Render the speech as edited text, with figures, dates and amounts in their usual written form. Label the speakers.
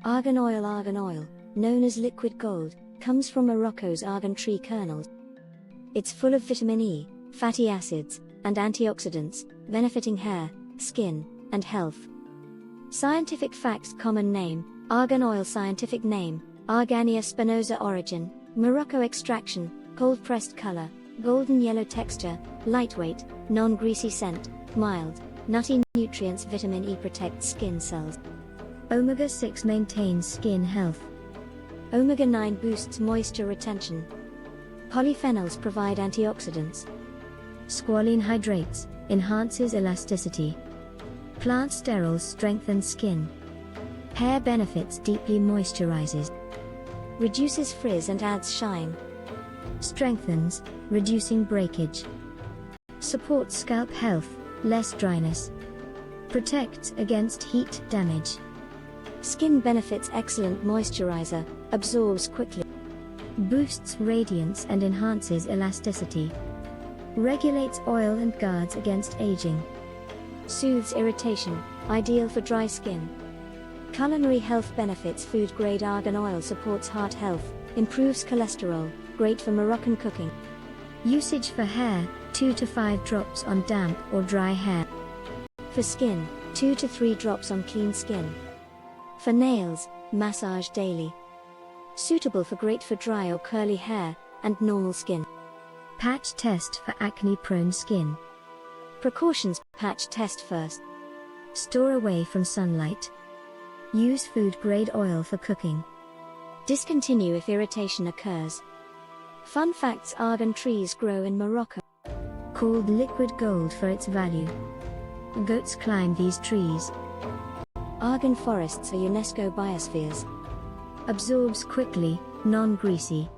Speaker 1: Argan oil, known as liquid gold, comes from Morocco's argan tree kernels. It's full of vitamin E, fatty acids, and antioxidants, benefiting hair, skin, and health. Scientific facts: common name, argan oil. Scientific name, Argania spinosa. Origin, Morocco. Extraction, cold-pressed color, golden yellow texture, lightweight, non-greasy scent, mild, nutty. Nutrients: vitamin E protects skin cells. Omega-6 maintains skin health. Omega-9 boosts moisture retention. Polyphenols provide antioxidants. Squalene hydrates, enhances elasticity. Plant sterols strengthen skin. Hair benefits: deeply moisturizes. Reduces frizz and adds shine. Strengthens, reducing breakage. Supports scalp health, less dryness. Protects against heat damage. Skin benefits: excellent moisturizer, absorbs quickly. Boosts radiance and enhances elasticity. Regulates oil and guards against aging. Soothes irritation, ideal for dry skin. Culinary health benefits: food-grade argan oil supports heart health, improves cholesterol, great for Moroccan cooking. Usage for hair, 2 to 5 drops on damp or dry hair. For skin, 2 to 3 drops on clean skin. For nails, massage daily. Suitable for great for dry or curly hair, and normal skin. Patch test for acne-prone skin. Precautions: patch test first. Store away from sunlight. Use food-grade oil for cooking. Discontinue if irritation occurs. Fun facts: argan trees grow in Morocco. Called liquid gold for its value. Goats climb these trees. Argan forests are UNESCO biospheres. Absorbs quickly, non-greasy.